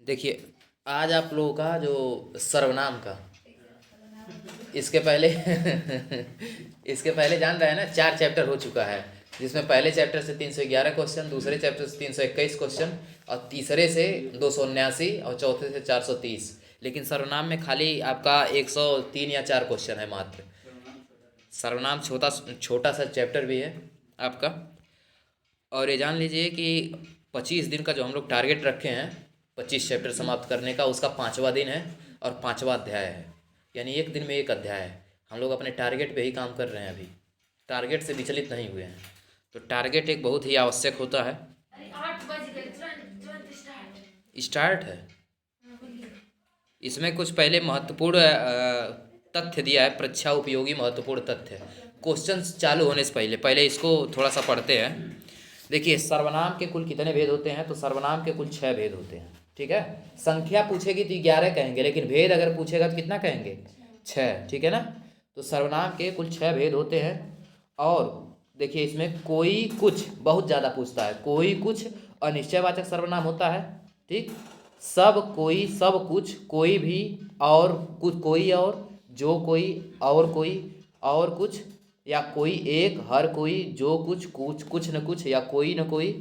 देखिए, आज आप लोगों का जो सर्वनाम का इसके पहले इसके पहले जान रहे हैं ना, 4 चैप्टर हो चुका है। जिसमें पहले चैप्टर से 311 क्वेश्चन, दूसरे चैप्टर से 321 क्वेश्चन, और तीसरे से 279 और चौथे से 430। लेकिन सर्वनाम में खाली आपका 103 या 4 क्वेश्चन है मात्र। सर्वनाम छोटा छोटा सा चैप्टर भी है आपका। और ये जान लीजिए कि 25 दिन का जो हम लोग टारगेट रखे हैं 25 चैप्टर समाप्त करने का, उसका 5वां दिन है और 5वां अध्याय है। यानी एक दिन में एक अध्याय है। हम लोग अपने टारगेट पे ही काम कर रहे हैं, अभी टारगेट से विचलित नहीं हुए हैं। तो टारगेट एक बहुत ही आवश्यक होता है। 8 बज गए, तुरंत स्टार्ट है। इसमें कुछ पहले महत्वपूर्ण तथ्य दिया है, परीक्षा उपयोगी महत्वपूर्ण तथ्य। क्वेश्चन चालू होने से पहले पहले इसको थोड़ा सा पढ़ते हैं। देखिए, सर्वनाम के कुल कितने भेद होते हैं? तो सर्वनाम के कुल 6 भेद होते हैं। ठीक है, संख्या पूछेगी तो 11 कहेंगे, लेकिन भेद अगर पूछेगा तो कितना कहेंगे? 6। ठीक है ना। तो सर्वनाम के कुल 6 भेद होते हैं। और देखिए, इसमें कोई कुछ बहुत ज़्यादा पूछता है। कोई कुछ अनिश्चयवाचक सर्वनाम होता है। ठीक, सब, कोई, सब कुछ, कोई भी, और कुछ, कोई और, जो कोई, और कुछ, या कोई एक, हर कोई, जो कुछ, कुछ न कुछ, या कोई न कोई,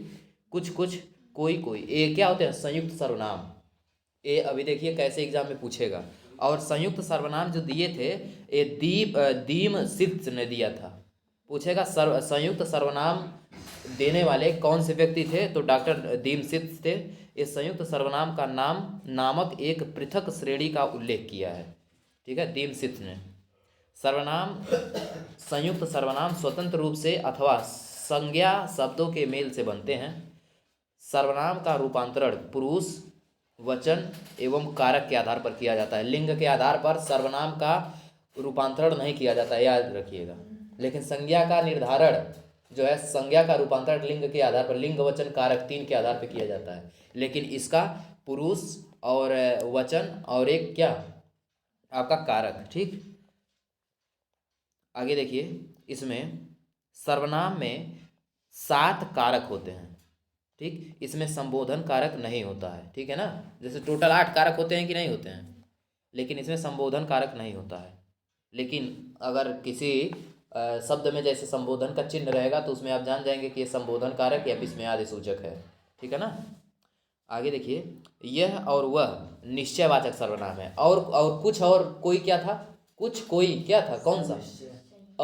कुछ कुछ, कोई। ये क्या होते हैं? संयुक्त सर्वनाम। ये अभी देखिए कैसे एग्जाम में पूछेगा। और संयुक्त सर्वनाम जो दिए थे, ये दीम सिद्ध ने दिया था। पूछेगा संयुक्त सर्वनाम देने वाले कौन से व्यक्ति थे? तो डॉक्टर दीमसिद्ध थे। इस संयुक्त सर्वनाम का नामक एक पृथक श्रेणी का उल्लेख किया है। ठीक है, दीमसिद्ध ने। सर्वनाम, संयुक्त सर्वनाम स्वतंत्र रूप से अथवा संज्ञा शब्दों के मेल से बनते हैं। सर्वनाम का रूपांतरण पुरुष, वचन एवं कारक के आधार पर किया जाता है। लिंग के आधार पर सर्वनाम का रूपांतरण नहीं किया जाता है, याद रखिएगा। लेकिन संज्ञा का निर्धारण जो है, संज्ञा का रूपांतरण लिंग के आधार पर, लिंग वचन कारक 3 के आधार पर किया जाता है। लेकिन इसका पुरुष और वचन और एक क्या आपका कारक। ठीक, आगे देखिए, इसमें सर्वनाम में 7 कारक होते हैं। ठीक, इसमें संबोधन कारक नहीं होता है। ठीक है ना। जैसे टोटल 8 कारक होते हैं कि नहीं होते हैं, लेकिन इसमें संबोधन कारक नहीं होता है। लेकिन अगर किसी शब्द में जैसे संबोधन का चिन्ह रहेगा तो उसमें आप जान जाएंगे कि ये संबोधन कारक या विस्मयादि सूचक है। ठीक है ना। आगे देखिए, यह और वह निश्चयवाचक सर्वनाम है। और कुछ और कोई क्या था? कुछ कोई क्या था? कौन सा?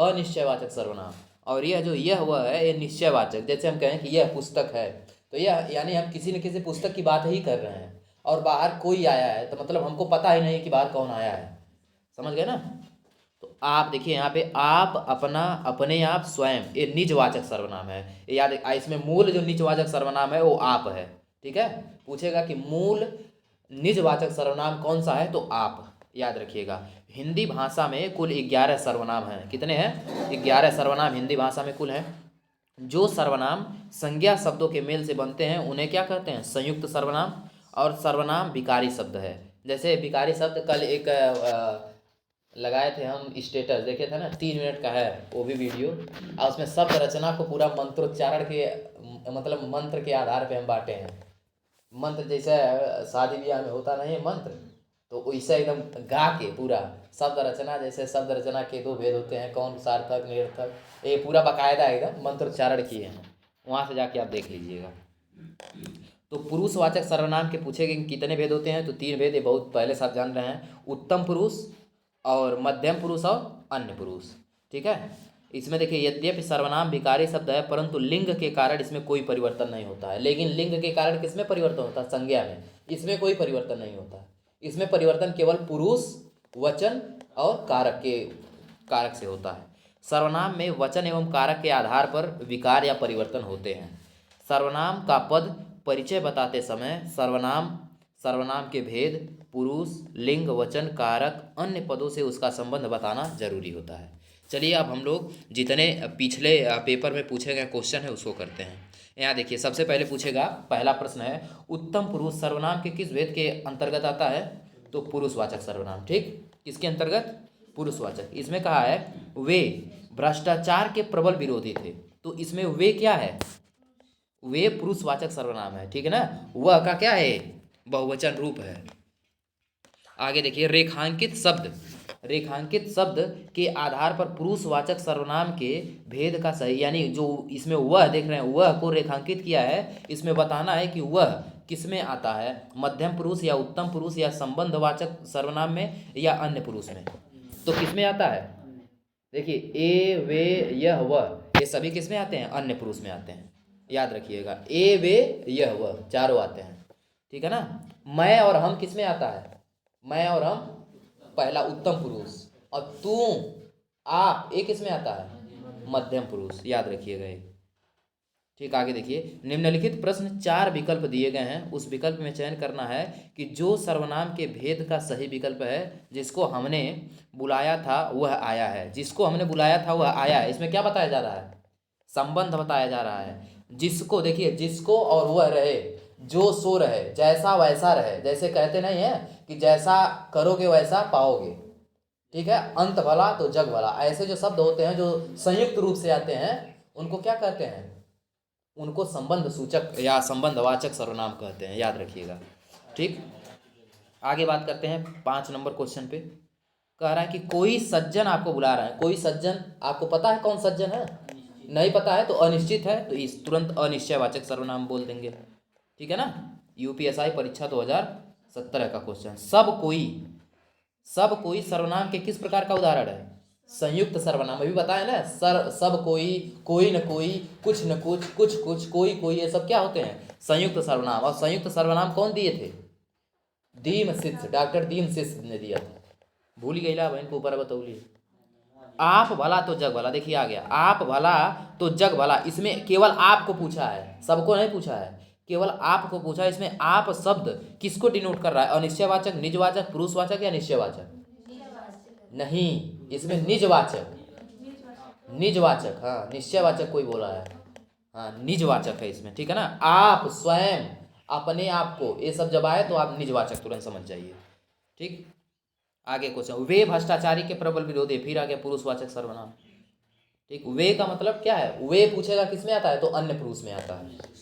अनिश्चयवाचक सर्वनाम। और यह जो यह वह है, ये निश्चयवाचक। जैसे हम कहें कि यह पुस्तक है, तो यह यानी हम किसी न किसी पुस्तक की बात ही कर रहे हैं। और बाहर कोई आया है तो मतलब हमको पता ही नहीं कि बाहर कौन आया है। समझ गए ना। तो आप देखिए यहाँ पे, आप, अपना, अपने आप, स्वयं, ये निजवाचक सर्वनाम है। ये याद, इसमें मूल जो निजवाचक सर्वनाम है वो आप है। ठीक है, पूछेगा कि मूल निजवाचक सर्वनाम कौन सा है, तो आप याद रखिएगा। हिंदी भाषा में कुल 11 सर्वनाम हैं। कितने हैं? 11 सर्वनाम हिंदी भाषा में कुल हैं। जो सर्वनाम संज्ञा शब्दों के मेल से बनते हैं उन्हें क्या कहते हैं? संयुक्त सर्वनाम। और सर्वनाम विकारी शब्द है। जैसे विकारी शब्द कल एक लगाए थे हम, स्टेटस देखे थे ना, 3 मिनट का है वो भी वीडियो। और उसमें शब्द रचना को पूरा मंत्रोच्चारण के मतलब मंत्र के आधार पे हम बांटे हैं। मंत्र जैसे शादी ब्याह में होता नहीं है मंत्र, तो वैसे एकदम गा के पूरा शब्द रचना। जैसे शब्द रचना के 2 भेद होते हैं, कौन सार्थक निरर्थक, ये पूरा बाकायदा एकदम मंत्रोच्चारण किए हैं। वहाँ से जाके आप देख लीजिएगा। तो पुरुषवाचक सर्वनाम के पूछे कि कितने भेद होते हैं? तो 3 भेद, ये बहुत पहले से आप जान रहे हैं। उत्तम पुरुष और मध्यम पुरुष और अन्य पुरुष। ठीक है, इसमें देखिए, यद्यपि सर्वनाम विकारी शब्द है परंतु लिंग के कारण इसमें कोई परिवर्तन नहीं होता है। लेकिन लिंग के कारण किसमें परिवर्तन होता है? संज्ञा में। इसमें कोई परिवर्तन नहीं होता। इसमें परिवर्तन केवल पुरुष, वचन और कारक से होता है। सर्वनाम में वचन एवं कारक के आधार पर विकार या परिवर्तन होते हैं। सर्वनाम का पद परिचय बताते समय सर्वनाम के भेद, पुरुष, लिंग, वचन, कारक, अन्य पदों से उसका संबंध बताना जरूरी होता है। चलिए अब हम लोग जितने पिछले पेपर में पूछे गए क्वेश्चन है उसको करते हैं। यहाँ देखिए, सबसे पहले पूछेगा, पहला प्रश्न है, उत्तम पुरुष सर्वनाम के किस भेद के अंतर्गत आता है? तो पुरुषवाचक सर्वनाम। ठीक, किसके अंतर्गत? पुरुषवाचक। इसमें कहा है वे भ्रष्टाचार के प्रबल विरोधी थे, तो इसमें वे क्या है? वे पुरुषवाचक सर्वनाम है। ठीक है ना। वह का क्या है? बहुवचन रूप है। आगे देखिए, रेखांकित शब्द के आधार पर पुरुषवाचक सर्वनाम के भेद का सही, यानी जो इसमें वह देख रहे हैं, वह को रेखांकित किया है, इसमें बताना है कि वह किसमें आता है, मध्यम पुरुष या उत्तम पुरुष या संबंधवाचक सर्वनाम में या अन्य पुरुष में। तो किसमें आता है, देखिए ए वे यह वह, ये सभी किसमें आते हैं, अन्य पुरुष में आते हैं। याद रखिएगा, ए वे यह वह चारों आते हैं, ठीक है ना। मैं और हम किसमें आता है, मैं और हम पहला उत्तम पुरुष, और तू आप एक किसमें आता है, मध्यम पुरुष। याद रखिएगा ये, ठीक। आगे देखिए, निम्नलिखित प्रश्न 4 विकल्प दिए गए हैं, उस विकल्प में चयन करना है कि जो सर्वनाम के भेद का सही विकल्प है, जिसको हमने बुलाया था वह आया है, जिसको हमने बुलाया था वह आया है। इसमें क्या बताया जा रहा है, संबंध बताया जा रहा है। जिसको देखिए, जिसको और वह रहे, जो सो रहे, जैसा वैसा रहे, जैसे कहते नहीं है कि जैसा करोगे वैसा पाओगे, ठीक है। अंत भला तो जग भला, ऐसे जो शब्द होते हैं जो संयुक्त रूप से आते हैं, उनको क्या कहते हैं, उनको संबंध सूचक या संबंधवाचक सर्वनाम कहते हैं। याद रखिएगा, ठीक। आगे बात करते हैं 5 नंबर क्वेश्चन पे। कह रहा है कि कोई सज्जन आपको बुला रहा है, कोई सज्जन, आपको पता है कौन सज्जन है, नहीं पता है तो अनिश्चित है, तो इस तुरंत अनिश्चयवाचक सर्वनाम बोल देंगे, ठीक है ना। यूपीएसआई परीक्षा 2017 का क्वेश्चन। सब कोई सर्वनाम के किस प्रकार का उदाहरण है, संयुक्त सर्वनाम। अभी बताया ना, सब कोई न कोई, कुछ न कुछ, कुछ कोई, ये सब क्या होते हैं, संयुक्त सर्वनाम। और संयुक्त सर्वनाम कौन दिए थे, दीमशिष्य, डॉक्टर दीमशिष्य ने दिया था। भूल गई ला बहन को ऊपर बतौली। आप भला तो जग भला, देखिए आ गया, आप भला तो जग भला। इसमें केवल आपको पूछा है, सबको नहीं पूछा है, केवल आपको पूछा है। इसमें आप शब्द किसको डिनोट कर रहा है, अनिश्चयवाचक, निजवाचक, पुरुषवाचक या निश्चयवाचक, नहीं, इसमें निजवाचक, हाँ, निश्चयवाचक कोई बोला है, हाँ, निजवाचक है इसमें, ठीक है ना। आप, स्वयं, अपने आप को, ये सब जब आए तो आप निजवाचक तुरंत समझ जाइए, ठीक। आगे क्वेश्चन, वे भ्रष्टाचारी के प्रबल विरोधी, फिर आ गया पुरुषवाचक सर्वनाम, ठीक। वे का मतलब क्या है, वे पूछेगा किसमें आता है, तो अन्य पुरुष में आता है।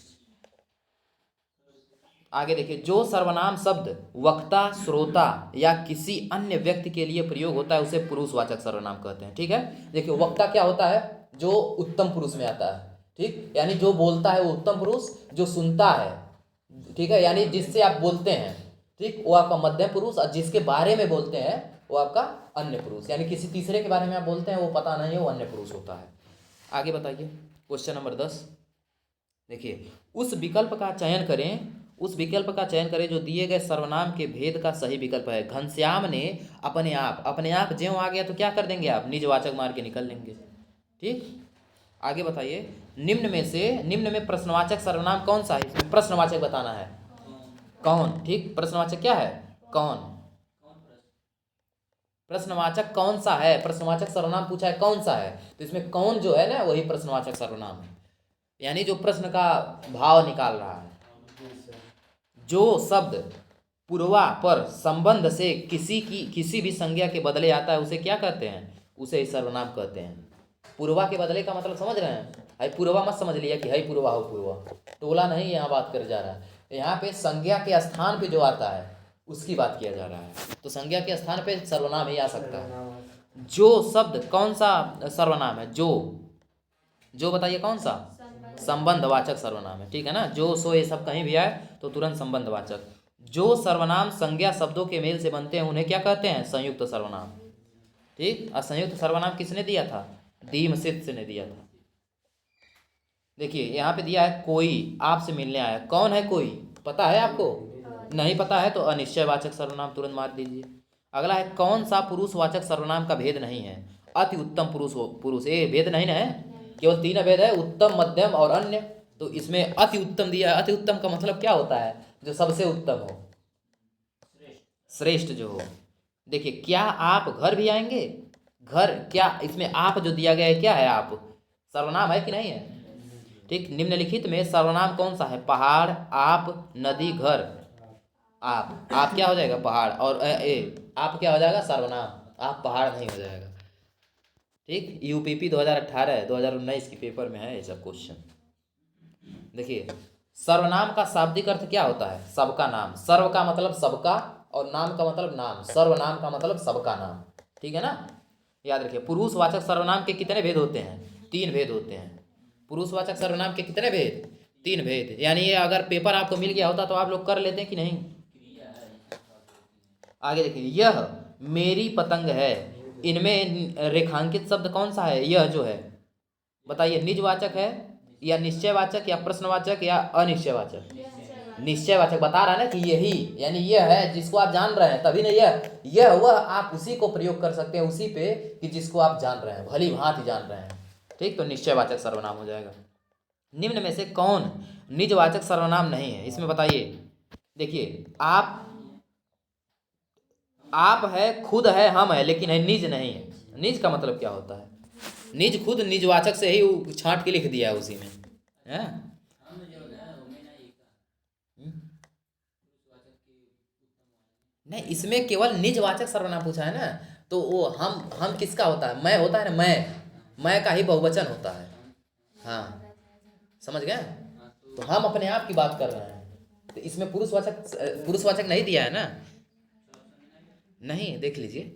आगे देखिए, जो सर्वनाम शब्द वक्ता, श्रोता या किसी अन्य व्यक्ति के लिए प्रयोग होता है उसे पुरुषवाचक सर्वनाम कहते हैं, ठीक है। देखिए, वक्ता क्या होता है, जो उत्तम पुरुष में आता है, ठीक, यानी जो बोलता है वो उत्तम पुरुष, जो सुनता है, ठीक है, यानी जिससे आप बोलते हैं, ठीक, वो आपका मध्यम पुरुष, और जिसके बारे में बोलते हैं वो आपका अन्य पुरुष, यानी किसी तीसरे के बारे में आप बोलते हैं वो पता नहीं है, वो अन्य पुरुष होता है। आगे बताइए, क्वेश्चन नंबर 10। देखिए, उस विकल्प का चयन करें जो दिए गए सर्वनाम के भेद का सही विकल्प है। घनश्याम ने अपने आप ज्यों आ गया तो क्या कर देंगे आप, निजवाचक मार के निकल लेंगे, ठीक। आगे बताइए, निम्न में प्रश्नवाचक सर्वनाम कौन सा है, इसमें प्रश्नवाचक बताना है, कौन, ठीक। प्रश्नवाचक क्या है, कौन, प्रश्नवाचक कौन सा है, प्रश्नवाचक सर्वनाम पूछा है कौन सा है, तो इसमें कौन जो है ना वही प्रश्नवाचक सर्वनाम है, यानी जो प्रश्न का भाव निकाल रहा है। जो शब्द पूर्वा पर संबंध से किसी भी संज्ञा के बदले आता है उसे क्या कहते हैं, उसे ही सर्वनाम कहते हैं। पूर्वा के बदले का मतलब समझ रहे हैं, हाई पूर्वा मत समझ लिया कि हाई पूर्वा हो पूर्वा, टोला नहीं यहाँ बात कर जा रहा है, यहाँ पे संज्ञा के स्थान पे जो आता है उसकी बात किया जा रहा है, तो संज्ञा के स्थान पे सर्वनाम ही आ सकता है। जो शब्द कौन सा सर्वनाम है, जो बताइए कौन सा, संबंधवाचक सर्वनाम है, ठीक है ना। जो सो ये सब कहीं भी आए तो तुरंत संबंधवाचक। जो सर्वनाम संज्ञा शब्दों के मेल से बनते हैं उन्हें क्या कहते हैं, संयुक्त सर्वनाम, ठीक। और संयुक्त सर्वनाम किसने दिया था, दीमशिष्य ने दिया था। देखिए यहाँ पे दिया है, कोई आपसे मिलने आया, कौन है कोई, पता है आपको, नहीं पता है तो अनिश्चयवाचक सर्वनाम तुरंत मार दीजिए। अगला है, कौन सा पुरुषवाचक सर्वनाम का भेद नहीं है, अति उत्तम पुरुष, ये भेद नहीं ना है, केवल 3 भेद है, उत्तम, मध्यम और अन्य। तो इसमें अति उत्तम दिया है, अति उत्तम का मतलब क्या होता है, जो सबसे उत्तम हो, श्रेष्ठ जो हो। देखिए, क्या आप घर भी आएंगे, घर, क्या इसमें आप जो दिया गया है क्या है, आप सर्वनाम है कि नहीं है, ठीक। निम्नलिखित में सर्वनाम कौन सा है, पहाड़, आप, नदी, घर। आप क्या हो जाएगा, पहाड़, और आप क्या हो जाएगा, सर्वनाम, आप पहाड़ नहीं हो जाएगा, ठीक। यूपीपी 2018 2019 के पेपर में है ये सब क्वेश्चन। देखिए, सर्वनाम का शाब्दिक अर्थ क्या होता है? सबका नाम। सर्व का मतलब सबका और नाम का मतलब नाम। सर्वनाम का मतलब सबका नाम, ठीक है ना। याद रखिए, पुरुषवाचक सर्वनाम के कितने भेद होते हैं? 3 भेद होते हैं। पुरुषवाचक सर्वनाम के कितने भेद? 3 भेद। यानी ये अगर पेपर आपको मिल गया होता तो आप लोग कर लेते हैं कि नहीं? आगे देखिए, यह मेरी पतंग है, इनमें रेखांकित शब्द कौन सा है? यह जो है, बताइए, निजवाचक है या निश्चयवाचक या प्रश्नवाचक या अनिश्चयवाचक? निश्चयवाचक। बता रहा है ना कि यही, यानी यह है जिसको आप जान रहे हैं, तभी ना यह वह आप उसी को प्रयोग कर सकते हैं उसी पे कि जिसको आप जान रहे हैं, भली भांति जान रहे हैं, ठीक। तो निश्चयवाचक सर्वनाम हो जाएगा। निम्न में से कौन निजवाचक सर्वनाम नहीं है? इसमें बताइए। देखिए, आप है, खुद है, हम है, लेकिन है निज नहीं है। निज का मतलब क्या होता है? निज खुद निजवाचक से ही छांट के लिख दिया है उसी में, है। नहीं, इसमें केवल निजवाचक सर्वनाम पूछा है ना, तो वो हम किसका होता है? मैं होता है ना, मैं का ही बहुवचन होता है। हाँ, समझ गए? तो हम अपने आप की बात कर रहे हैं, तो इसमें पुरुषवाचक नहीं दिया है ना। नहीं, देख लीजिए,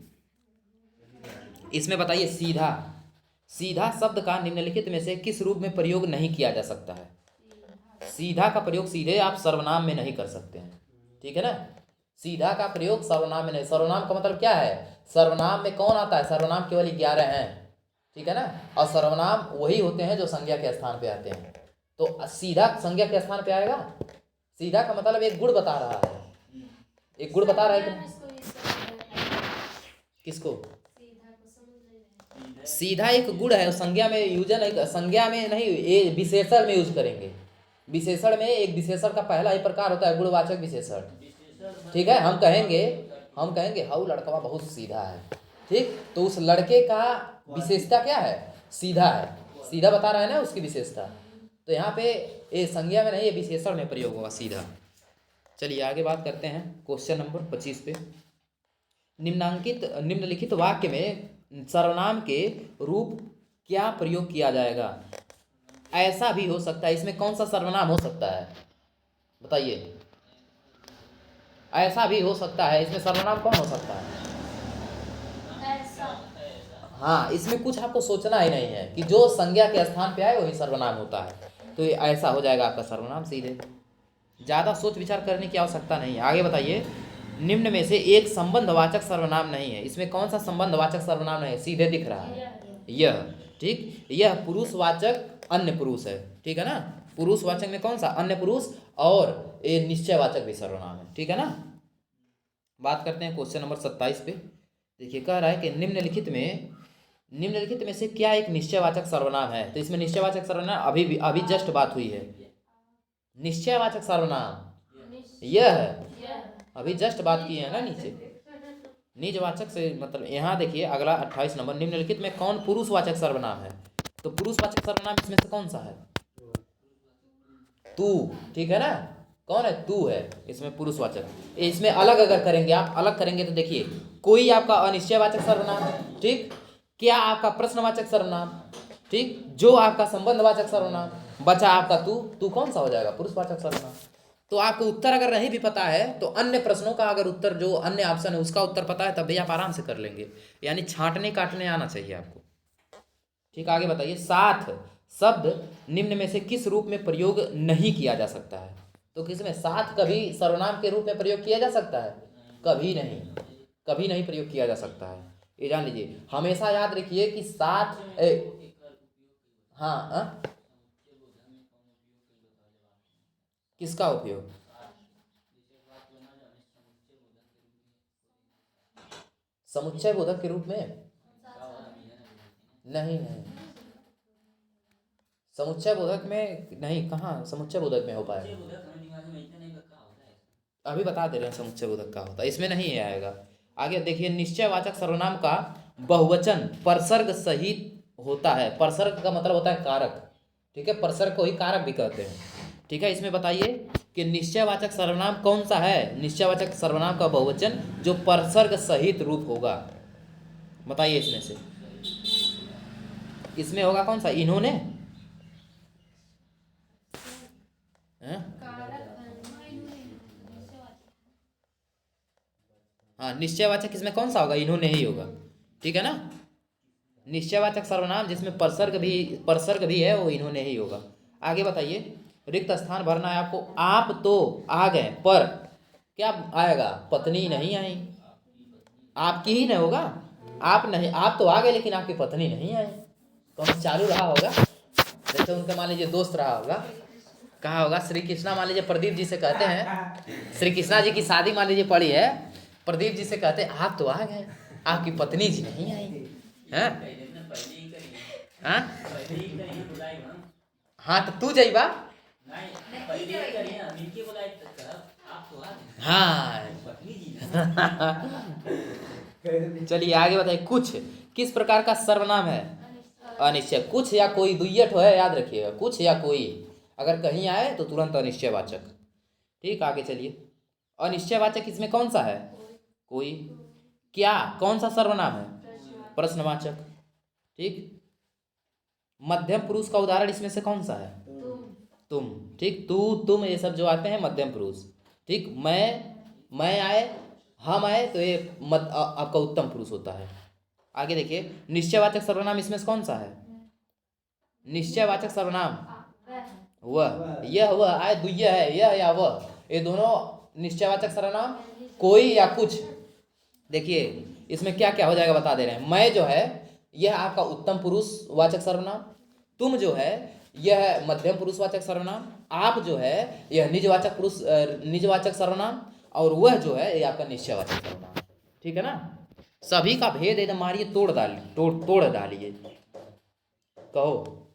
इसमें बताइए, सीधा सीधा शब्द का निम्नलिखित में से किस रूप में प्रयोग नहीं किया जा सकता है? सीधा का प्रयोग सीधे आप सर्वनाम में नहीं कर सकते हैं, ठीक है ना। सीधा का प्रयोग सर्वनाम में नहीं। सर्वनाम का मतलब क्या है? सर्वनाम में कौन आता है? सर्वनाम केवल 11 हैं, ठीक है ना। और सर्वनाम वही होते हैं जो संज्ञा के स्थान पे आते हैं। तो सीधा संज्ञा के स्थान पे आएगा। सीधा का मतलब एक गुण बता रहा है, एक गुण बता रहा है कि किसको? सीधा एक गुण है, संज्ञा में यूज नहीं, संज्ञा में नहीं, ये विशेषण में यूज करेंगे। विशेषण में एक विशेषण का पहला ही प्रकार होता है गुणवाचक विशेषण, ठीक है। हम कहेंगे हाउ लड़का बहुत सीधा है, ठीक। तो उस लड़के का विशेषता क्या है? सीधा है। सीधा बता रहा है ना उसकी विशेषता। तो यहाँ पे ये संज्ञा में नहीं, ये विशेषण में प्रयोग होगा, सीधा। चलिए आगे बात करते हैं क्वेश्चन नंबर 25 पे। निम्नलिखित वाक्य में सर्वनाम के रूप क्या प्रयोग किया जाएगा? ऐसा भी हो सकता है। इसमें कौन सा सर्वनाम हो सकता है? बताइए। ऐसा भी हो सकता है, इसमें सर्वनाम कौन हो सकता है? हाँ, इसमें कुछ आपको सोचना ही नहीं है कि जो संज्ञा के स्थान पे आए वही सर्वनाम होता है। तो ये ऐसा हो जाएगा आपका सर्वनाम सीधे। ज़्यादा सोच विचार करने की आवश्यकता नहीं है। आगे बताइए, निम्न में से एक संबंधवाचक सर्वनाम नहीं है। इसमें कौन सा संबंधवाचक सर्वनाम नहीं है? सीधे दिख रहा है, यह, ठीक। यह पुरुषवाचक अन्य पुरुष है, ठीक है ना। पुरुषवाचक में कौन सा? अन्य पुरुष। और ये निश्चयवाचक भी सर्वनाम है, ठीक है ना। बात करते हैं क्वेश्चन नंबर 27 पे। देखिए, कह रहा है कि निम्नलिखित में से क्या एक निश्चयवाचक सर्वनाम है? तो इसमें निश्चयवाचक सर्वनाम अभी जस्ट बात हुई है। निश्चयवाचक सर्वनाम यह है, अभी जस्ट बात की है ना नीचे। निजवाचक से मतलब, यहाँ देखिए अगला 28 नंबर, निम्नलिखित में कौन पुरुषवाचक सर्वनाम है? तो पुरुषवाचक सर्वनाम इसमें से कौन सा है? तू, ठीक है ना। कौन है? तू है इसमें पुरुषवाचक। इसमें अलग अगर करेंगे, आप अलग करेंगे तो देखिए, कोई आपका अनिश्चयवाचक सर्वनाम, ठीक। क्या आपका प्रश्नवाचक सर्वनाम, ठीक। जो आपका संबंधवाचक सर्वनाम, बचा आपका तू कौन सा हो जाएगा? पुरुषवाचक सर्वनाम। तो आपको उत्तर अगर नहीं भी पता है तो अन्य प्रश्नों का अगर उत्तर, जो अन्य ऑप्शन है उसका उत्तर पता है, तब भी आप आराम से कर लेंगे। यानी छांटने काटने आना चाहिए आपको, ठीक। आगे बताइए, साथ शब्द निम्न में से किस रूप में प्रयोग नहीं किया जा सकता है? तो किसमें साथ कभी सर्वनाम के रूप में प्रयोग किया जा सकता है? कभी नहीं, कभी नहीं प्रयोग किया जा सकता है। ये जान लीजिए, हमेशा याद रखिए कि साथ हाँ, किसका उपयोग? समुच्चय बोधक के रूप में? नहीं, समुच्चय बोधक में नहीं। कहाँ समुच्चय बोधक में हो पाएगा? अभी बता दे रहे हैं समुच्चय बोधक का होता है, इसमें नहीं आएगा। आगे देखिए, निश्चयवाचक सर्वनाम का बहुवचन परसर्ग सहित होता है। परसर्ग का मतलब होता है कारक, ठीक है। परसर्ग को ही कारक भी कहते हैं, ठीक है। इसमें बताइए कि निश्चयवाचक सर्वनाम कौन सा है? निश्चयवाचक सर्वनाम का बहुवचन जो परसर्ग सहित रूप होगा, बताइए इसमें से। इसमें होगा कौन सा? इन्होंने, हाँ, निश्चयवाचक इसमें कौन सा होगा? इन्होंने ही होगा, ठीक है ना। निश्चयवाचक सर्वनाम जिसमें परसर्ग भी है वो इन्होंने ही होगा। आगे बताइए, रिक्त स्थान भरना है आपको। आप तो आ गए, पर क्या आएगा? पत्नी नहीं आई। आपकी ही नहीं होगा, आप नहीं, आप तो आ गए लेकिन आपकी पत्नी नहीं आई। कौन चालू रहा होगा? जैसे उनका मान लीजिए दोस्त रहा होगा, कहा होगा श्री कृष्णा मान लीजिए प्रदीप जी से कहते हैं, श्री कृष्णा जी की शादी मान लीजिए पड़ी है, प्रदीप जी से कहते हैं आप तो आ गए, आपकी पत्नी जी नहीं आई हैं? हाँ हाँ, तो तू जाइबा। हाँ चलिए आगे बताइए, कुछ किस प्रकार का सर्वनाम है? अनिश्चय। कुछ या कोई दुइयठ है, याद रखिएगा, कुछ या कोई अगर कहीं आए तो तुरंत अनिश्चयवाचक। ठीक, आगे चलिए। अनिश्चयवाचक इसमें कौन सा है? कोई। क्या कौन सा सर्वनाम है? प्रश्नवाचक। ठीक। मध्यम पुरुष का उदाहरण इसमें से कौन सा है? तुम। ठीक, तू तुम ये सब जो आते हैं मध्यम पुरुष। ठीक, मैं आए, हम आए तो ये आपका उत्तम पुरुष होता है। आगे देखिए, निश्चयवाचक सर्वनाम इसमें से कौन सा है? निश्चयवाचक सर्वनाम वह, यह, वह आए, दुय्य है यह या वह, ये दोनों निश्चयवाचक सर्वनाम। कोई या कुछ, देखिए इसमें क्या क्या हो जाएगा बता दे रहे हैं। मैं जो है यह आपका उत्तम पुरुष वाचक सर्वनाम, तुम जो है यह मध्यम पुरुष वाचक सर्वनाम, आप जो है यह निजवाचक सर्वनाम, और वह जो है ये आपका निश्चयवाचक सर्वनाम। ठीक है ना। सभी का भेद एकदम मारिए, तोड़ डालिए, कहो।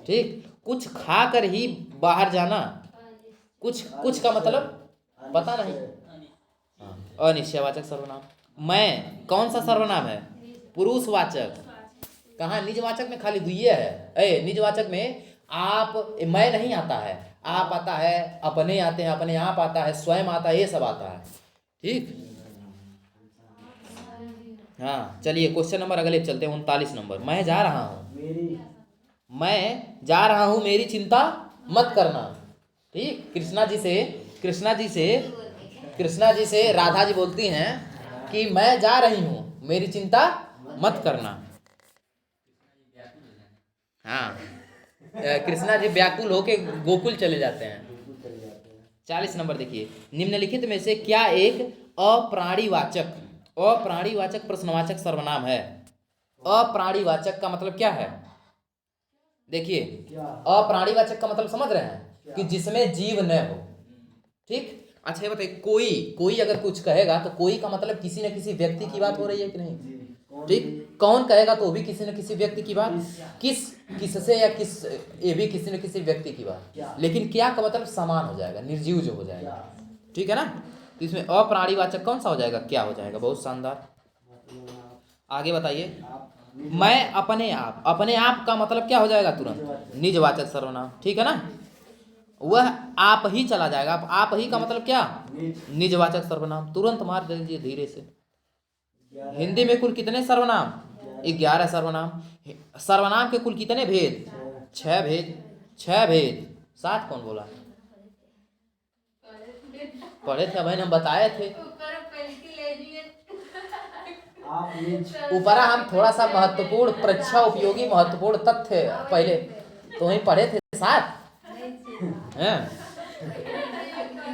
ठीक, कुछ खाकर ही बाहर जाना, कुछ का मतलब पता नहीं। हाँ, अनिश्चयवाचक सर्वनाम। मैं कौन सा सर्वनाम है? पुरुषवाचक। कहाँ? निजवाचक में खाली दुइये है। निजवाचक में आप, मैं नहीं आता है, आप आता है, अपने आते हैं, अपने आप आता है, स्वयं आता है, ये सब आता है। ठीक। हाँ चलिए, क्वेश्चन नंबर अगले चलते हैं, 39 नंबर। मैं जा रहा हूँ, मेरी चिंता मत करना। ठीक, कृष्णा जी से राधा जी बोलती हैं कि मैं जा रही हूँ, मेरी चिंता मत करना। हाँ, कृष्णा जी व्याकुल होके गोकुल चले जाते हैं। 40 नंबर देखिए, निम्नलिखित में से क्या एक अप्राणीवाचक प्रश्नवाचक सर्वनाम है? अप्राणीवाचक का मतलब क्या है? देखिए, अप्राणीवाचक का मतलब समझ रहे हैं कि जिसमें जीव न हो। ठीक। अच्छा ये बताइए, कोई अगर कुछ कहेगा तो कोई का मतलब किसी न किसी व्यक्ति की बात हो रही है कि नहीं? ठीक, कौन कहेगा तो भी किसी न किसी व्यक्ति की बात, किससे या किस, ये भी किसी न किसी व्यक्ति की बात। लेकिन क्या का मतलब समान हो जाएगा, निर्जीव जो हो जाएगा। ठीक है ना। तो इसमें अप्राणीवाचक कौन सा हो जाएगा? क्या हो जाएगा? बहुत शानदार। आगे बताइए, मैं अपने आप का मतलब क्या हो जाएगा? तुरंत निजवाचक सर्वनाम। ठीक है ना। वह आप ही चला जाएगा, आप ही का मतलब क्या? निजवाचक सर्वनाम। तुरंत मार दीजिए धीरे से। हिंदी में कुल कितने सर्वनाम? 11 सर्वनाम। सर्वनाम के कुल कितने भेद? 6 भेद। 7 कौन बोला? पढ़े थे भाई, हम बताए थे। ऊपरा हम थोड़ा सा महत्वपूर्ण, परीक्षा उपयोगी महत्वपूर्ण तथ्य पहले तो वहीं पढ़े थे 7।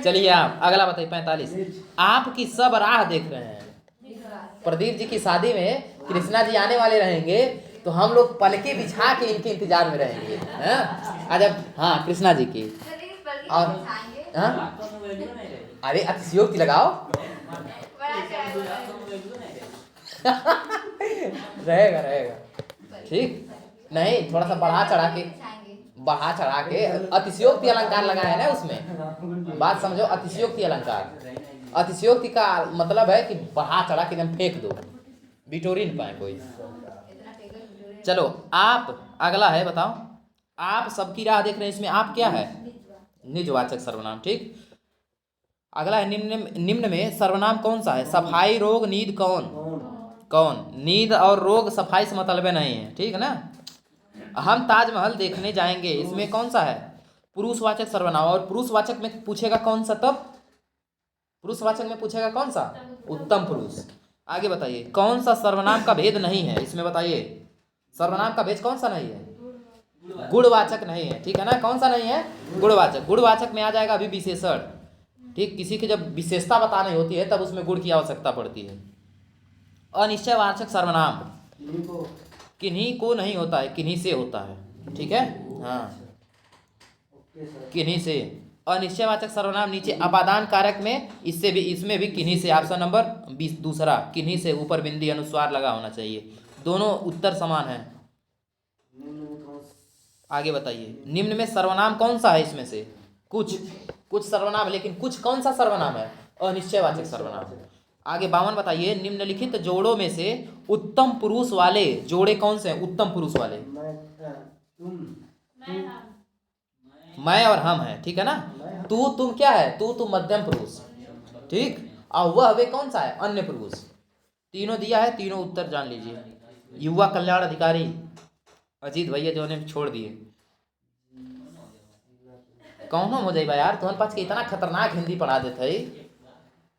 चलिए आप अगला बताइए, 45। आपकी सब राह देख रहे हैं। प्रदीप जी की शादी में कृष्णा जी आने वाले रहेंगे तो हम लोग पलके बिछा के इनके इंतजार में रहेंगे। जब हाँ कृष्णा जी की, और अरे अतिशयोक्ति लगाओ। रहेगा। ठीक, नहीं थोड़ा सा बढ़ा चढ़ा के अतिशयोक्ति अलंकार लगाए हैं ना उसमें। बात समझो, अतिशयोक्ति अलंकार, अतिशयोक्ति का मतलब है कि बढ़ा चढ़ा के एकदम फेंक दो, बिटोरी नहीं पाए कोई। चलो आप अगला है, बताओ। आप सबकी राह देख रहे हैं, इसमें आप क्या है? निजवाचक सर्वनाम। ठीक। अगला है, निम्न में सर्वनाम कौन सा है? सफाई, रोग, नींद। कौन? नींद और रोग सफाई से मतलब नहीं है। ठीक है ना। हम ताजमहल देखने जाएंगे, इसमें कौन सा है? पुरुषवाचक सर्वनाम। और पुरुषवाचक में पूछेगा कौन सा? तब पुरुषवाचक में पूछेगा कौन सा? उत्तम पुरुष। आगे बताइए, कौन सा सर्वनाम का भेद नहीं है इसमें बताइए। सर्वनाम का भेद कौन सा नहीं है? गुणवाचक नहीं है, ठीक है ना। कौन सा नहीं है? गुणवाचक। गुणवाचक में आ जाएगा अभी विशेषण, ठीक। किसी की जब विशेषता बतानी होती है तब उसमें गुण की आवश्यकता पड़ती है। अनिश्चयवाचक सर्वनाम किन्हीं को नहीं होता है, किन्हीं से होता है, ठीक है। हाँ, किन्हीं से। अनिश्चयवाचक सर्वनाम नीचे अपादान कारक में, इससे भी, इसमें भी किन्हीं से। ऑप्शन नंबर 20 दूसरा, किन्हीं से ऊपर बिंदी अनुस्वार लगा होना चाहिए। दोनों उत्तर समान है। आगे बताइए, निम्न में सर्वनाम कौन सा है इसमें से? कुछ सर्वनाम, लेकिन कुछ कौन सा सर्वनाम है? अनिश्चयवाचक सर्वनाम। आगे 52 बताइए, निम्नलिखित जोड़ों में से उत्तम पुरुष वाले जोड़े कौन से हैं? उत्तम पुरुष वाले मैं और हम है, ठीक है ना। तू तुम क्या है? तू तुम मध्यम पुरुष, ठीक। और वह वे कौन सा है? अन्य पुरुष। तीनों दिया है, तीनों उत्तर जान लीजिए। युवा कल्याण अधिकारी अजीत भैया जो ने छोड़ दिए। कौन हो जाए यार, तुम्हारे पास के इतना खतरनाक हिंदी पढ़ा देते है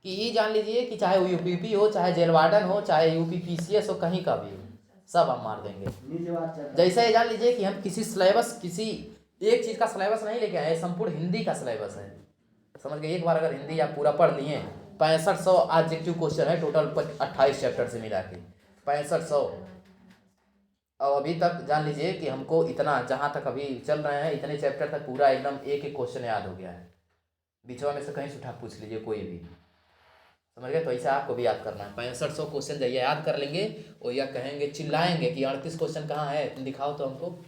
कि ये जान लीजिए कि चाहे यूपीपी हो, चाहे जेल वार्डन हो, चाहे यूपीपीसीएस हो, कहीं का भी हो, सब हम मार देंगे। जैसे ये जान लीजिए कि हम किसी सिलेबस, किसी एक चीज़ का सिलेबस नहीं लेके आए, संपूर्ण हिंदी का सिलेबस है, समझ गए। एक बार अगर हिंदी आप पूरा पढ़ लिए, 6500 ऑब्जेक्टिव क्वेश्चन है टोटल 28 चैप्टर से मिला के 6500। और अभी तक जान लीजिए कि हमको इतना, जहाँ तक अभी चल रहे हैं इतने चैप्टर तक पूरा एकदम एक एक क्वेश्चन याद हो गया है। बीचवा में से कहीं से उठा पूछ लीजिए कोई भी, समझ गए। तो ऐसा आपको भी याद करना है। 6500 क्वेश्चन जब याद कर लेंगे और यह कहेंगे, चिल्लाएंगे कि 38 क्वेश्चन कहाँ है, तुम दिखाओ तो हमको,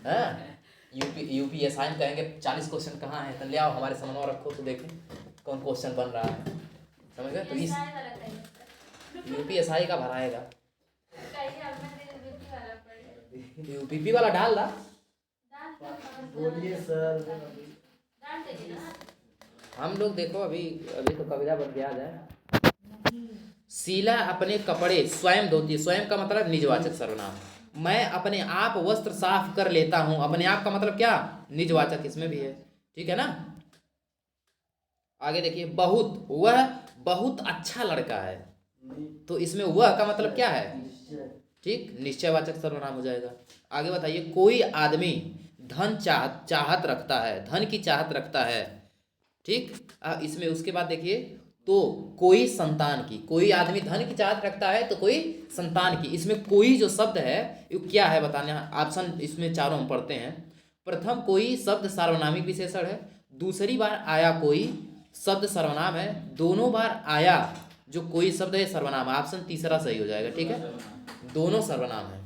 हैं। यूपीएसआई में कहेंगे 40 क्वेश्चन कहाँ है, तो ले आओ हमारे सामने रखो तो देखें कौन क्वेश्चन बन रहा है, समझ गए। तो इस यूपीएसआई का भराएगा, यूपीपी वाला डाल दा। बोलिए सर। हम लोग देखो अभी तो कविता बन के आ जाए। शीला अपने कपड़े स्वयं धोती है। स्वयं का मतलब निजवाचक सर्वनाम। मैं अपने आप वस्त्र साफ कर लेता हूं। अपने आप का मतलब क्या? निजवाचक, इसमें भी है, ठीक है ना। आगे देखिए, बहुत, वह बहुत अच्छा लड़का है, तो इसमें वह का मतलब क्या है? ठीक, निश्चयवाचक सर्वनाम हो जाएगा। आगे बताइए, कोई आदमी धन चाहत रखता है, धन की चाहत रखता है, ठीक। इसमें उसके बाद देखिए, तो कोई संतान की, कोई आदमी धन की चाहत रखता है तो कोई संतान की। इसमें कोई जो शब्द है ये क्या है बताने, ऑप्शन इसमें चारों हम पढ़ते हैं। प्रथम कोई शब्द सार्वनामिक विशेषण है। दूसरी बार आया कोई शब्द सर्वनाम है। दोनों बार आया जो कोई शब्द है सर्वनाम है। ऑप्शन तीसरा सही हो जाएगा, ठीक है, दोनों सर्वनाम है।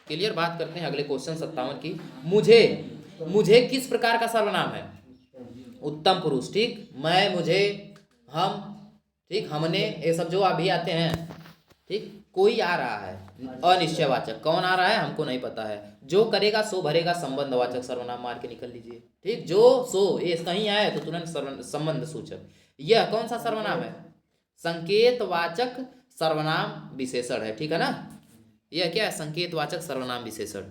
क्लियर। बात करते हैं अगले क्वेश्चन 57 की। मुझे किस प्रकार का सर्वनाम है? उत्तम पुरुष, ठीक। मैं, मुझे, हम, ठीक, हमने, ये सब जो अभी आते हैं, ठीक। कोई आ रहा है अनिश्चयवाचक, कौन आ रहा है हमको नहीं पता है। जो करेगा सो भरेगा, संबंधवाचक सर्वनाम मार के निकल लीजिए, ठीक। जो सो ये कहीं आए तो तुरंत संबंध सूचक। यह कौन सा सर्वनाम है? संकेतवाचक सर्वनाम विशेषण है, ठीक है ना। यह क्या है? संकेतवाचक सर्वनाम विशेषण।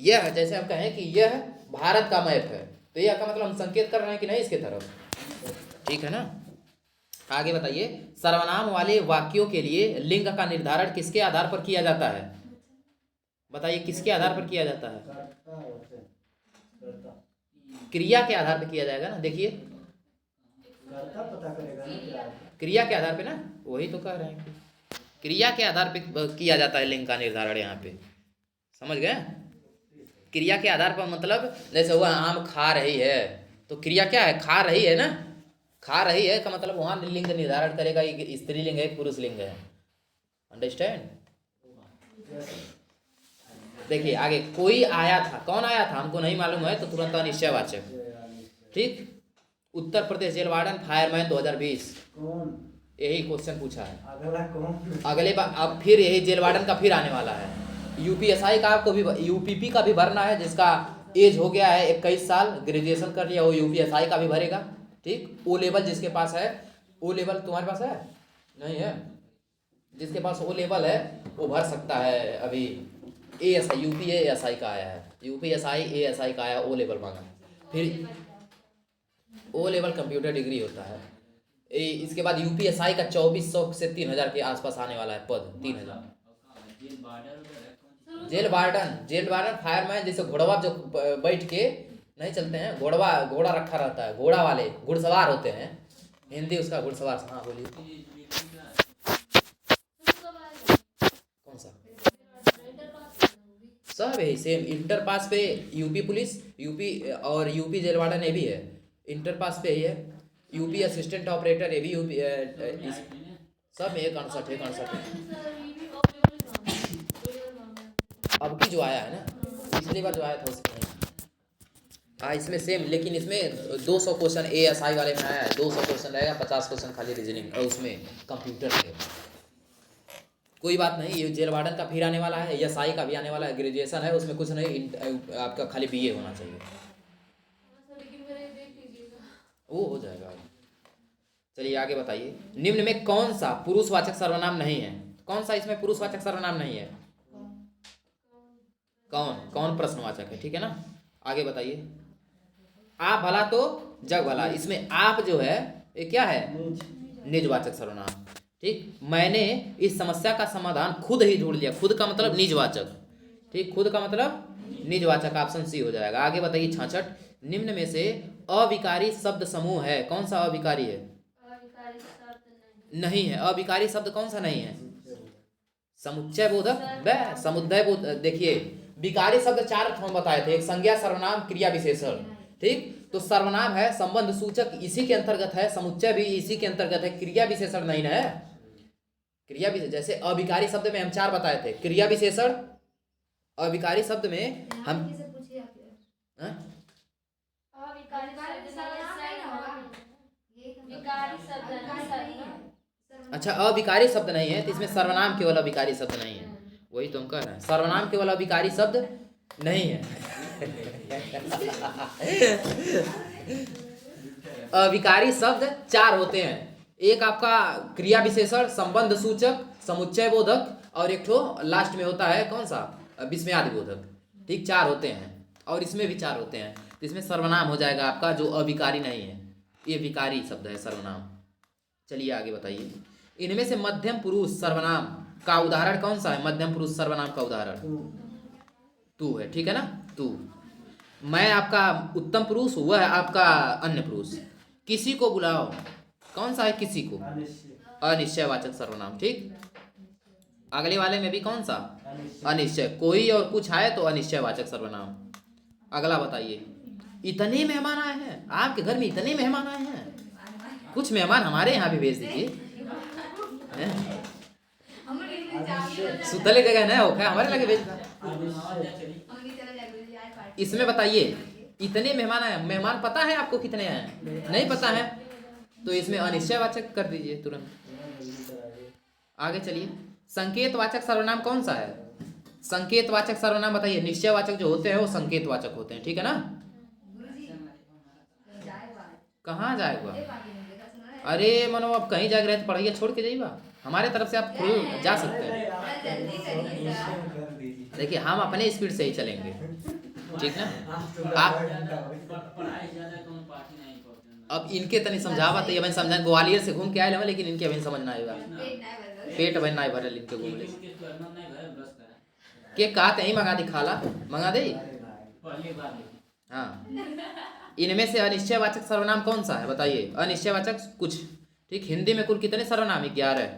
यह जैसे हम कहें कि यह भारत का मैप है, तो यह का मतलब हम संकेत कर रहे हैं कि नहीं इसके तरफ, ठीक है ना। आगे बताइए, सर्वनाम वाले वाक्यों के लिए लिंग का निर्धारण किसके आधार पर किया जाता है? बताइए, किसके आधार पर किया जाता है? क्रिया के आधार पर किया जाएगा ना। देखिए, क्रिया के आधार पे ना, वही तो कह रहे हैं, क्रिया के आधार पे किया जाता है लिंग का निर्धारण। यहाँ पे समझ गए? क्रिया के आधार पर मतलब जैसे वह आम खा रही है, तो क्रिया क्या है? खा रही है ना। खा रही है का मतलब वहाँ लिंग निर्धारण करेगा, ये स्त्रीलिंग है पुरुष लिंग है। अंडरस्टैंड? देखिए आगे, कोई आया था, कौन आया था हमको नहीं मालूम है, तो तुरंत अनिश्चयवाचक, ठीक। Uttar Pradesh jail warden fireman 2020, यही क्वेश्चन पूछा है। अगले बार अब फिर यही जेल वार्डन का फिर आने वाला है। यूपीएसआई का आपको भी, यूपीपी का भी भरना है। जिसका एज हो गया है 21 साल, ग्रेजुएशन कर लिया, वो यूपीएसआई का भी भरेगा, ठीक। ओ लेवल जिसके पास है, ओ लेवल तुम्हारे पास है नहीं है, जिसके पास ओ लेवल है वो भर सकता है। अभी एएसआई, यूपीएसआई का आया है, यूपीएसआई एएसआई का आया, ओ लेवल मांगा। फिर ओ लेवल कंप्यूटर डिग्री होता है, इसके बाद यूपीएसआई का 2400 से 3000 के आसपास आने वाला है पद, 3000। जेल वार्डन फायरमैन, जैसे घोड़वा जो बैठ के नहीं चलते हैं, घोड़ा रखा रहता है, घोड़ा वाले घुड़सवार होते हैं, हिंदी उसका घुड़सवार। हाँ बोलिए कौन सा? सब यही सेम। इंटर पास पे यूपी पुलिस, यूपी और यूपी जेल वार्डन ये भी है, इंटर पास पे ही है। यूपी असिस्टेंट ऑपरेटर ये भी यूपी सब में 61 अब की जो आया है ना, पिछली बार जो आया था उसमें हाँ इसमें सेम, लेकिन इसमें 200 क्वेश्चन ASI वाले में आया है, 200 क्वेश्चन रहेगा, 50 क्वेश्चन खाली रीजनिंग और उसमें कंप्यूटर है। कोई बात नहीं, ये जेल वार्डन का फिर आने वाला है, SI का भी आने वाला है, ग्रेजुएशन है उसमें, कुछ नहीं, आपका खाली BA होना चाहिए, वो हो जाएगा। चलिए आगे बताइए, निम्न में कौन सा पुरुषवाचक सर्वनाम नहीं है? कौन सा इसमें पुरुषवाचक सर्वनाम नहीं है? कौन प्रश्नवाचक है? ठीक है ना, आगे बताइए। आप भला तो जग भला, इसमें आप जो है ये क्या है? निजवाचक सर्वनाम। ठीक, मैंने इस समस्या का समाधान खुद ही ढूंढ लिया, खुद का मतलब निजवाचक, ठीक, खुद का मतलब निजवाचक, ऑप्शन सी हो जाएगा। आगे बताइए 66, निम्न में से अविकारी शब्द समूह है, कौन सा अविकारी है? नहीं है। अविकारी शब्द कौन सा नहीं है? समुच्चय बोधक व समुदाय बोधक। देखिए विकारी शब्द 4 हम बताए थे, एक संज्ञा, सर्वनाम, क्रिया, विशेषण। ठीक, तो सर्वनाम है, संबंध सूचक इसी के अंतर्गत है, समुच्चय भी इसी के अंतर्गत है, क्रिया विशेषण नहीं है। क्रिया विशेषण जैसे अविकारी शब्द में हम 4 बताए थे, क्रिया विशेषण, अविकारी शब्द में हम अच्छा अविकारी शब्द नहीं है, तो इसमें सर्वनाम केवल अविकारी शब्द नहीं है, वही तो हम कह रहे हैं, सर्वनाम केवल अविकारी शब्द नहीं है। अविकारी शब्द 4 होते हैं, एक आपका क्रिया विशेषण, संबंध सूचक, समुच्चय बोधक और एक ठो लास्ट में होता है कौन सा? विस्मयादि बोधक। ठीक, 4 होते हैं और इसमें भी 4 होते हैं, तो इसमें सर्वनाम हो जाएगा आपका जो अविकारी नहीं है, ये विकारी शब्द है सर्वनाम। चलिए आगे बताइए, इनमें से मध्यम पुरुष सर्वनाम का उदाहरण कौन सा है? मध्यम पुरुष सर्वनाम का उदाहरण तू है, ठीक है ना, तू। मैं आपका उत्तम पुरुष, वह है आपका अन्य पुरुष। किसी को बुलाओ, कौन सा है किसी को? अनिश्चयवाचक सर्वनाम। ठीक, अगले वाले में भी कौन सा? अनिश्चय। कोई और कुछ आए तो अनिश्चयवाचक सर्वनाम। अगला बताइए, इतने मेहमान आए हैं, आपके घर में इतने मेहमान आए हैं, कुछ मेहमान हमारे यहाँ भी भेज दीजिए। सुतले जगह नहीं होगा, हमारे लगे भेज। इसमें बताइए इतने मेहमान आए, मेहमान पता है आपको कितने आए? नहीं पता है, तो इसमें अनिश्चयवाचक कर दीजिए तुरंत। आगे चलिए, संकेतवाचक सर्वनाम कौन सा है? संकेतवाचक सर्वनाम बताइए। निश्चयवाचक जो होते हैं वो संकेतवाचक होते हैं, ठीक है ना। कहाँ जाएगा? अरे मनो अब कहीं जाग रहे तो पढ़ाइए छोड़ के जाइएगा, हमारे तरफ से आप खुद जा सकते हैं। देखिए हम अपने स्पीड से ही चलेंगे, ठीक ना। आप अब इनके तनी समझावा तो ये मैं समझा, ग्वालियर से घूम के आए, लेकिन इनके अभी समझ ना आएगा, पेट भर ना भरल इनके घूमने के। कहते ही मंगा दी, खाला मंगा दे। हाँ, इनमें से अनिश्चयवाचक सर्वनाम कौन सा है बताइए? अनिश्चयवाचक कुछ। ठीक, हिंदी में कुल कितने सर्वनाम? 11।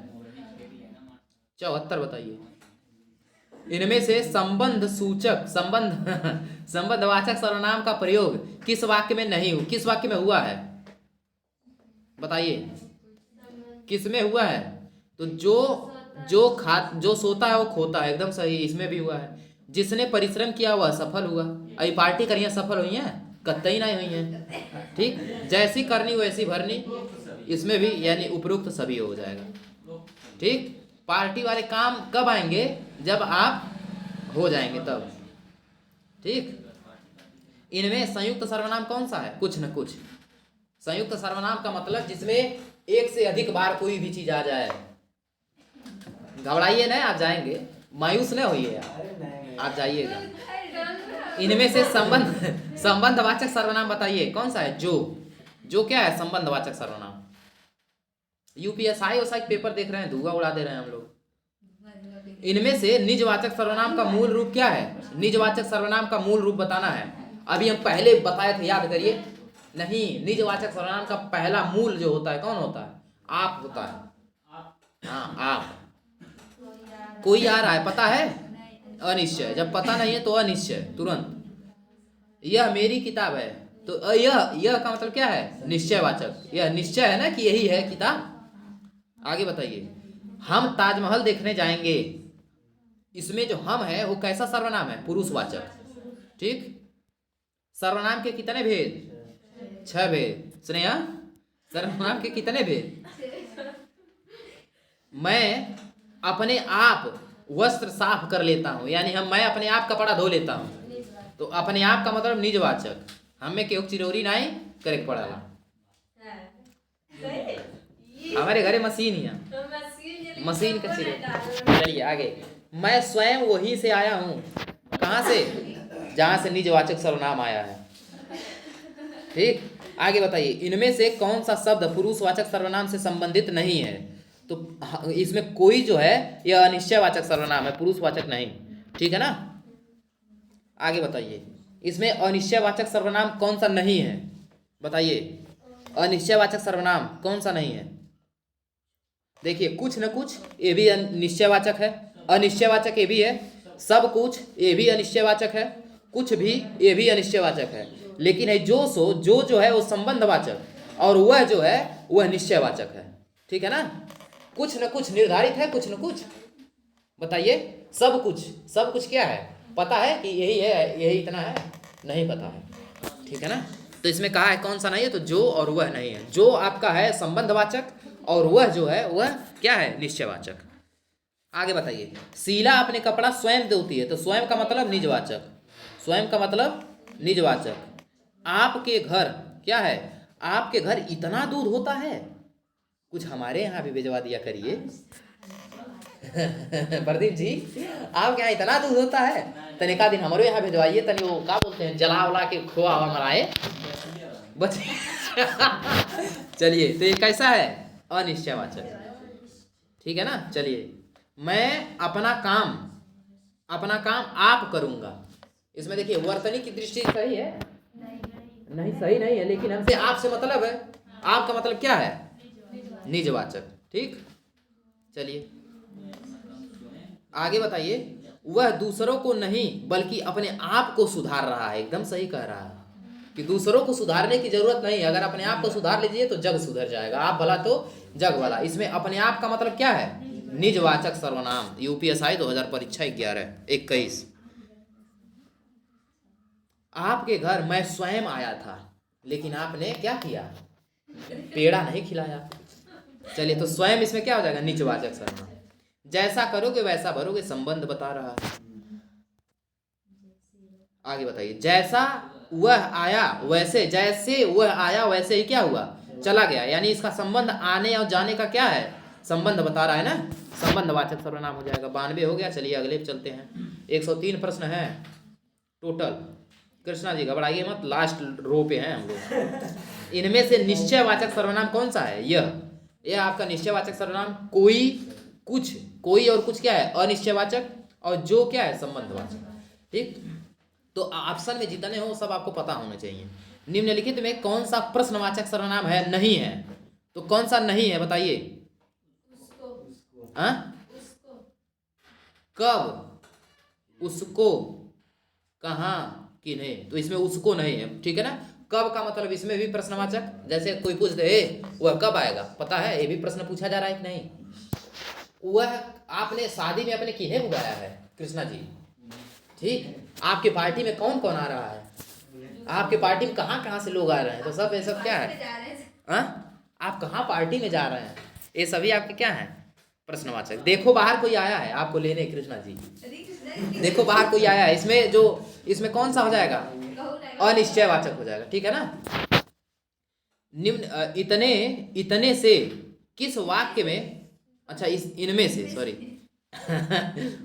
74 बताइए। इनमें से संबंध सूचक संबंधवाचक सर्वनाम का प्रयोग किस वाक्य में नहीं हुआ? किस वाक्य में हुआ है बताइए? किस में हुआ है? तो जो सोता है वो खोता है, एकदम सही, इसमें भी हुआ है। जिसने परिश्रम किया वह सफल हुआ। अभी पार्टी करिए सफल हुई है? कतई नहीं हुई है। ठीक, जैसी करनी वैसी भरनी, इसमें भी यानी उपरोक्त सभी हो जाएगा। ठीक, पार्टी वाले काम कब आएंगे? जब आप हो जाएंगे तब। ठीक, इनमें संयुक्त सर्वनाम कौन सा है? कुछ न कुछ। संयुक्त सर्वनाम का मतलब जिसमें एक से अधिक बार कोई भी चीज आ जाए। घबराइए नहीं, आप जाएंगे, मायूस नहीं होइए आप जाइएगा। इनमें से संबंधवाचक सर्वनाम बताइए कौन सा है? जो क्या है संबंधवाचक सर्वनाम? यूपीएसआई और पेपर देख रहे हैं, धुआं उड़ा दे रहे हैं हम लोग। इनमें से निजवाचक सर्वनाम का मूल रूप क्या है? निजवाचक सर्वनाम का मूल रूप बताना है। अभी हम पहले बताए थे, याद करिए। नहीं, निजवाचक सर्वनाम का पहला मूल जो होता है कौन होता है? आप होता है। हाँ, आप। कोई आ रहा है, पता है? अनिश्चय। जब पता नहीं है तो अनिश्चय, तुरंत। यह मेरी किताब है, तो यह का मतलब क्या है? निश्चयवाचक। यह निश्चय है ना कि यही है किताब। आगे बताइए। हम ताजमहल देखने जाएंगे, इसमें जो हम है वो कैसा सर्वनाम है? पुरुषवाचक। ठीक। सर्वनाम के कितने भेद? 6 भेद। स्नेहा, सर्वनाम के कितने भेद? मैं अपने आप वस्त्र साफ कर लेता हूँ, यानी मैं अपने आप कपड़ा धो लेता हूँ। तो अपने आप का मतलब निजवाचक। हमें केहू चिरौरी नहीं करे पड़ेगा। हमारे घरे मशीन ही है, मशीन का चिरौरी। चलिए आगे। मैं स्वयं वहीं से आया हूँ। कहाँ से? जहाँ से निजवाचक सर्वनाम आया है। ठीक। आगे बताइए। इनमें से कौन सा शब्द पुरुषवाचक सर्वनाम से संबंधित नहीं है? तो इसमें कोई जो है यह अनिश्चयवाचक सर्वनाम है, पुरुषवाचक नहीं। ठीक है ना? आगे बताइए। इसमें अनिश्चयवाचक सर्वनाम कौन सा नहीं है? बताइए। अनिश्चयवाचक सर्वनाम कौन सा नहीं है? देखिए, कुछ न कुछ ये भी निश्चयवाचक है, अनिश्चयवाचक ये भी है। सब कुछ ये भी अनिश्चयवाचक है, कुछ भी ये भी अनिश्चयवाचक है। लेकिन है जो है वो संबंधवाचक, और वह जो है वह निश्चयवाचक है। ठीक है ना? कुछ न कुछ निर्धारित है, कुछ न कुछ। बताइए। सब कुछ क्या है? पता है कि यही है, यही इतना है? नहीं पता है। ठीक है ना? तो इसमें कहा है कौन सा नहीं है, तो जो और वह नहीं है। जो आपका है संबंधवाचक, और वह जो है वह क्या है? निश्चयवाचक। आगे बताइए। शीला अपने कपड़ा स्वयं धोती है, तो स्वयं का मतलब निजवाचक। स्वयं का मतलब निजवाचक। आपके घर क्या है? आपके घर इतना दूध होता है, कुछ हमारे यहाँ भी भिजवा दिया करिए। प्रदीप जी, आपके यहाँ इतना दूध होता है, तनिका दिन हमारे यहाँ भिजवाइए। तनि वो क्या बोलते हैं, जला उला के खोआ हुआ मराए बच। चलिए, तो ये कैसा है? अनिश्चयवाचक। ठीक है ना? चलिए। मैं अपना काम आप करूंगा। इसमें देखिए, वर्तनी की दृष्टि सही है? नहीं, सही नहीं है। लेकिन हमसे आपसे मतलब है। आपका मतलब क्या है? निजवाचक। ठीक। चलिए आगे बताइए। वह दूसरों को नहीं बल्कि अपने आप को सुधार रहा है। एकदम सही कह रहा है कि दूसरों को सुधारने की जरूरत नहीं है। अगर अपने आप को सुधार लीजिए तो जग सुधर जाएगा। आप भला तो जग भला। इसमें अपने आप का मतलब क्या है? निजवाचक सर्वनाम। यूपीएसआई 2000 परीक्षा 11-21। आपके घर मैं स्वयं आया था, लेकिन आपने क्या किया? पेड़ा नहीं खिलाया। चलिए, तो स्वयं इसमें क्या हो जाएगा? निजवाचक सर्वनाम। जैसा करोगे वैसा भरोगे, संबंध बता रहा है। आगे बताइए। जैसा वह आया वैसे, जैसे वह आया वैसे ही क्या हुआ? चला गया। यानी इसका संबंध आने और जाने का क्या है? संबंध बता रहा है ना? संबंधवाचक सर्वनाम हो जाएगा। 92 हो गया। चलिए अगले पे चलते हैं। 103 प्रश्न है टोटल। कृष्णा जी घबराइए मत, लास्ट रो पे हैं हम लोग। इनमें से निश्चयवाचक सर्वनाम कौन सा है? यह आपका निश्चयवाचक सर्वनाम। कोई, कुछ, कोई और कुछ क्या है? अनिश्चयवाचक। और जो क्या है? संबंधवाचक। ठीक। तो ऑप्शन में जितने हो सब आपको पता होना चाहिए। निम्नलिखित में कौन सा प्रश्नवाचक सर्वनाम है? नहीं है। तो कौन सा नहीं है बताइए? कब, उसको, कहाँ, किन्हें। तो इसमें उसको नहीं है। ठीक है ना? कब का मतलब इसमें भी प्रश्नवाचक। जैसे कोई पूछ दे वह कब आएगा, पता है? ये भी प्रश्न पूछा जा रहा है कि नहीं? वह आपने शादी में अपने किन्हें बुलाया है? कृष्णा जी। ठीक। आपके पार्टी में कौन कौन आ रहा है? आपके पार्टी में कहाँ कहाँ से लोग आ रहे हैं? तो सब ये सब क्या है? आप कहाँ पार्टी में जा रहे हैं? ये सभी आपके क्या है? प्रश्नवाचक। देखो बाहर कोई आया है आपको लेने। कृष्णा जी, देखो बाहर कोई आया है। इसमें कौन सा हो जाएगा? अनिश्चयवाचक हो जाएगा। ठीक है ना? निम्न इतने से किस वाक्य में, अच्छा इनमें से, सॉरी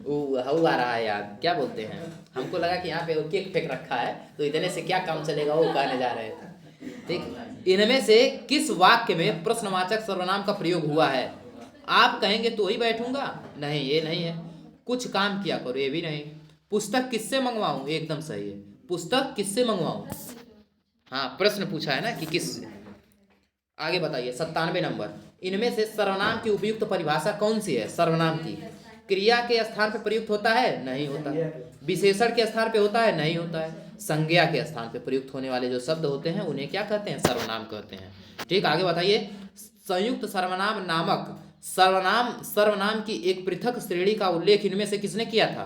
वो आ रहा है यार, क्या बोलते हैं, हमको लगा कि यहाँ पे केक फेंक रखा है तो इतने से क्या काम चलेगा वो कहने जा रहे हैं। ठीक। इनमें से किस वाक्य में प्रश्नवाचक सर्वनाम का प्रयोग हुआ है? आप कहेंगे तो ही बैठूंगा, नहीं ये नहीं है। कुछ काम किया करो, ये भी नहीं। पुस्तक किससे मंगवाऊं, एकदम सही है। पुस्तक किससे मंगवाऊं, हाँ प्रश्न पूछा है ना कि किस। आगे बताइए 97 नंबर। इनमें से सर्वनाम की उपयुक्त परिभाषा कौन सी है? सर्वनाम की क्रिया के स्थान पर प्रयुक्त होता है, नहीं होता है। विशेषण के स्थान पे होता है, नहीं होता है। संज्ञा के स्थान पे प्रयुक्त होने वाले जो शब्द होते हैं उन्हें क्या कहते हैं? सर्वनाम कहते हैं। ठीक, आगे बताइए। संयुक्त सर्वनाम नामक सर्वनाम की एक पृथक श्रेणी का उल्लेख इनमें से किसने किया था?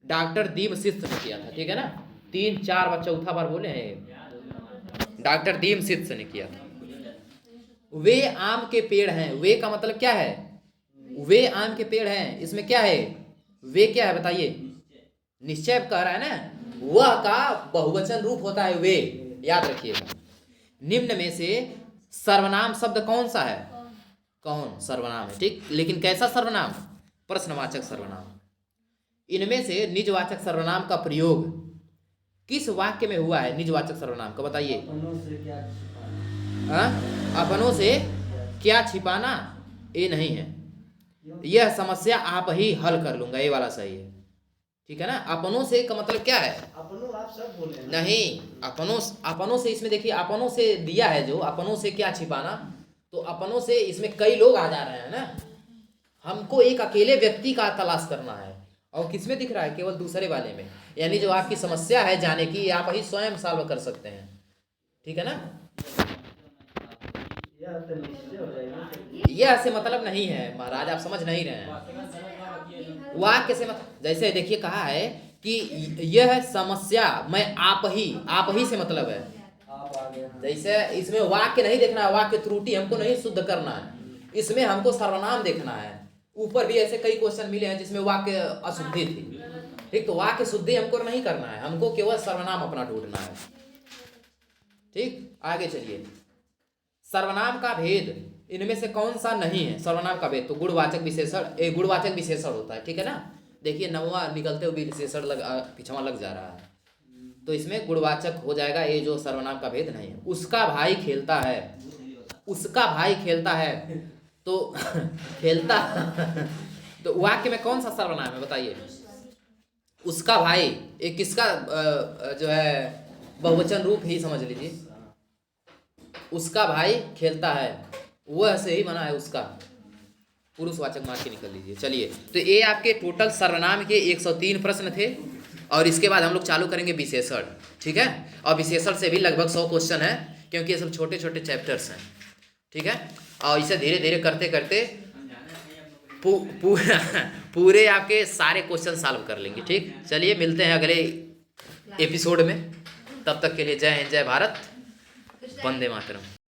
डॉक्टर दीमसित ने किया था। ठीक है ना, 3 4 बार चौथा बार बोले हैं, डॉक्टर दीमसित ने किया था। वे आम के पेड़ हैं, वे का मतलब क्या है? वे आम के पेड़ हैं, इसमें क्या है? वे क्या है बताइए? निश्चय कह रहा है ना, वह का बहुवचन रूप होता है वे, याद रखिएगा। निम्न में से सर्वनाम शब्द कौन सा है? कौन सर्वनाम है? ठीक, लेकिन कैसा सर्वनाम? प्रश्नवाचक सर्वनाम। इनमें से निजवाचक सर्वनाम का प्रयोग किस वाक्य में हुआ है? निजवाचक सर्वनाम का बताइए। अपनों से क्या छिपाना, ये नहीं है। यह समस्या आप ही हल कर लूंगा, ये वाला सही है। ठीक है ना, अपनों से का मतलब क्या है? अपनों आप सब बोले हैं। नहीं, अपनों से, इसमें देखिए अपनों से दिया है जो, अपनों से क्या छिपाना, तो अपनों से इसमें कई लोग आ जा रहे हैं ना, हमको एक अकेले व्यक्ति का तलाश करना है। और किसमें दिख रहा है? केवल दूसरे वाले में, यानी जो आपकी समस्या है जाने की, आप ही स्वयं सॉल्व कर सकते हैं। ठीक है ना, यह से मतलब नहीं है महाराज, आप समझ नहीं रहे हैं। वाक्य से मतलब, जैसे देखिए कहा है कि यह समस्या मैं आप ही से मतलब है। जैसे इसमें वाक्य नहीं देखना है, वाक्य त्रुटि हमको नहीं शुद्ध करना है, इसमें हमको सर्वनाम देखना है। ऊपर भी ऐसे कई क्वेश्चन मिले हैं जिसमें वाक्य अशुद्धि थी। ठीक, तो वाक्य शुद्धि हमको नहीं करना है, हमको केवल सर्वनाम अपना ढूंढना है। ठीक, आगे चलिए। सर्वनाम का भेद इनमें से कौन सा नहीं है? सर्वनाम का भेद तो गुणवाचक विशेषण होता है। ठीक है ना, देखिए 9वां निकलते हुए विशेषण पिछवा लग जा रहा है, तो इसमें गुणवाचक हो जाएगा। ये जो सर्वनाम का भेद नहीं है। उसका भाई खेलता है, उसका भाई खेलता है, तो खेलता तो वाक्य में कौन सा सर्वनाम है बताइए? उसका भाई, एक किसका जो है बहुवचन रूप ही समझ लीजिए। उसका भाई खेलता है, वह से ही बना है उसका, पुरुषवाचक मान के निकल लीजिए। चलिए, तो ये आपके टोटल सर्वनाम के 103 प्रश्न थे, और इसके बाद हम लोग चालू करेंगे विशेषण। ठीक है, और विशेषण से भी लगभग 100 क्वेश्चन है, क्योंकि ये सब छोटे छोटे चैप्टर्स हैं। ठीक है, और इसे धीरे धीरे करते करते पूरे आपके सारे क्वेश्चन सॉल्व कर लेंगे। ठीक, चलिए मिलते हैं अगले एपिसोड में, तब तक के लिए जय हिंद, जय भारत, वंदे मातरम।